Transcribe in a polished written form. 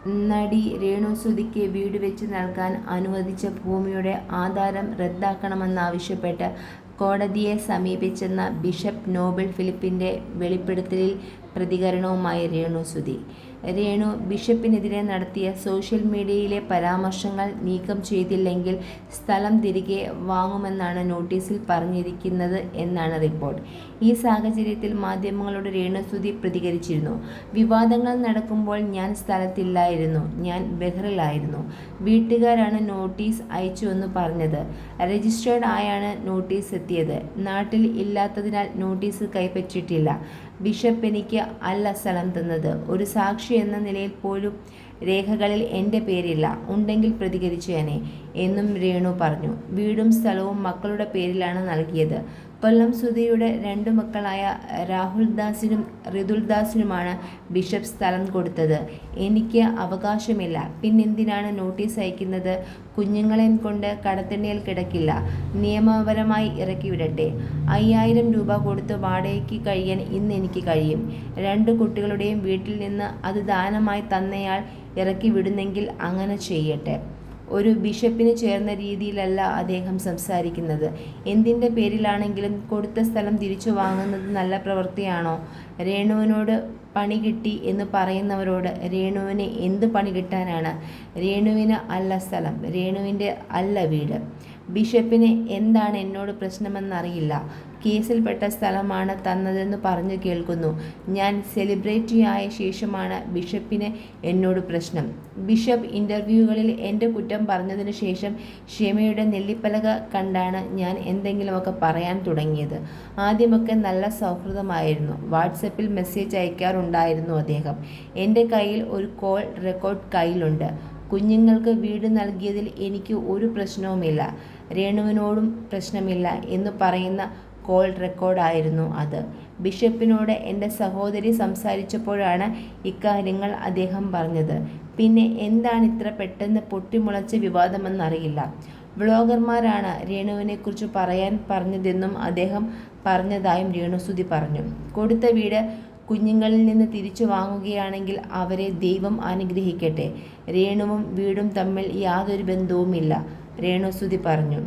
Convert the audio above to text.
നടി രേണുസുധിക്ക് വീട് വെച്ച് നൽകാൻ അനുവദിച്ച ഭൂമിയുടെ ആധാരം റദ്ദാക്കണമെന്നാവശ്യപ്പെട്ട് കോടതിയെ സമീപിച്ചെന്ന ബിഷപ്പ് നോബിൾ ഫിലിപ്പിന്റെ വെളിപ്പെടുത്തലിൽ പ്രതികരണവുമായി രേണുസുധി. രേണു ബിഷപ്പിനെതിരെ നടത്തിയ സോഷ്യൽ മീഡിയയിലെ പരാമർശങ്ങൾ നീക്കം ചെയ്തില്ലെങ്കിൽ സ്ഥലം തിരികെ വാങ്ങുമെന്നാണ് നോട്ടീസിൽ പറഞ്ഞിരിക്കുന്നത് എന്നാണ് റിപ്പോർട്ട്. ഈ സാഹചര്യത്തിൽ മാധ്യമങ്ങളോട് രേണുസുധി പ്രതികരിച്ചിരുന്നു. വിവാദങ്ങൾ നടക്കുമ്പോൾ ഞാൻ സ്ഥലത്തില്ലായിരുന്നു, ഞാൻ ബഹ്റിലായിരുന്നു. വീട്ടുകാരാണ് നോട്ടീസ് അയച്ചുവെന്ന് പറഞ്ഞത്. രജിസ്റ്റേർഡ് ആയാണ് നോട്ടീസ് എത്തിയത്. നാട്ടിൽ ഇല്ലാത്തതിനാൽ നോട്ടീസ് കൈപ്പറ്റിയിട്ടില്ല. ബിഷപ്പ് എനിക്ക് അല്ല സ്ഥലം തന്നത്. ഒരു സാക്ഷി എന്ന നിലയിൽ പോലും രേഖകളിൽ എൻ്റെ പേരില്ല. ഉണ്ടെങ്കിൽ പ്രതികരിച്ചേനെ എന്നും രേണു പറഞ്ഞു. വീടും സ്ഥലവും മക്കളുടെ പേരിലാണ് നൽകിയത്. കൊല്ലം സുധിയുടെ 2 മക്കളായ രാഹുൽദാസിനും ഋതുൽദാസിനുമാണ് ബിഷപ്പ് സ്ഥലം കൊടുത്തത്. എനിക്ക് അവകാശമില്ല. പിന്നെന്തിനാണ് നോട്ടീസ് അയക്കുന്നത്? കുഞ്ഞുങ്ങളെയും കൊണ്ട് കടത്തിണ്ണയിൽ കിടക്കില്ല. നിയമപരമായി ഇറക്കിവിടട്ടെ. 5000 രൂപ കൊടുത്ത് വാടകയ്ക്ക് കഴിയാൻ ഇന്ന് എനിക്ക് കഴിയും. 2 കുട്ടികളുടെയും വീട്ടിൽ നിന്ന് അത് ദാനമായി തന്നയാൾ ഇറക്കി വിടുന്നെങ്കിൽ അങ്ങനെ ചെയ്യട്ടെ. ഒരു ബിഷപ്പിന് ചേർന്ന രീതിയിലല്ല അദ്ദേഹം സംസാരിക്കുന്നത്. എന്തിൻ്റെ പേരിലാണെങ്കിലും കൊടുത്ത സ്ഥലം തിരിച്ചു വാങ്ങുന്നത് നല്ല പ്രവൃത്തിയാണോ? രേണുവിനോട് പണി കിട്ടി എന്ന് പറയുന്നവരോട് രേണുവിന് എന്ത് പണി കിട്ടാനാണ്? രേണുവിന് അല്ല സ്ഥലം, രേണുവിൻ്റെ അല്ല വീട്. ബിഷപ്പിന് എന്താണ് എന്നോട് പ്രശ്നമെന്നറിയില്ല. കേസിൽപ്പെട്ട സ്ഥലമാണ് തന്നതെന്ന് പറഞ്ഞു കേൾക്കുന്നു. ഞാൻ സെലിബ്രിറ്റിയായ ശേഷമാണ് ബിഷപ്പിന് എന്നോട് പ്രശ്നം. ബിഷപ്പ് ഇൻ്റർവ്യൂകളിൽ എൻ്റെ കുറ്റം പറഞ്ഞതിനു ശേഷം ക്ഷമയുടെ നെല്ലിപ്പലക കണ്ടാണ് ഞാൻ എന്തെങ്കിലുമൊക്കെ പറയാൻ തുടങ്ങിയത്. ആദ്യമൊക്കെ നല്ല സൗഹൃദമായിരുന്നു. വാട്സപ്പിൽ മെസ്സേജ് അയക്കാറുണ്ടായിരുന്നു അദ്ദേഹം. എൻ്റെ കയ്യിൽ ഒരു കോൾ റെക്കോർഡ് കയ്യിലുണ്ട്. കുഞ്ഞുങ്ങൾക്ക് വീട് നൽകിയതിൽ എനിക്ക് ഒരു പ്രശ്നവുമില്ല. രേണുവിനോടും പ്രശ്നമില്ല എന്ന് പറയുന്ന കോൾ റെക്കോർഡായിരുന്നു അത്. ബിഷപ്പിനോട് എൻ്റെ സഹോദരി സംസാരിച്ചപ്പോഴാണ് ഇക്കാര്യങ്ങൾ അദ്ദേഹം പറഞ്ഞത്. പിന്നെ എന്താണ് ഇത്ര പെട്ടെന്ന് പൊട്ടിമുളച്ച വിവാദമെന്നറിയില്ല. വ്ളോഗർമാരാണ് രേണുവിനെക്കുറിച്ച് പറയാൻ പറഞ്ഞതെന്നും അദ്ദേഹം പറഞ്ഞതായും രേണുസുധി പറഞ്ഞു. കൊടുത്ത വീട് കുഞ്ഞുങ്ങളിൽ നിന്ന് തിരിച്ചു വാങ്ങുകയാണെങ്കിൽ അവരെ ദൈവം അനുഗ്രഹിക്കട്ടെ. രേണുവും വീടും തമ്മിൽ യാതൊരു ബന്ധവുമില്ല, രേണുസുധി പറഞ്ഞു.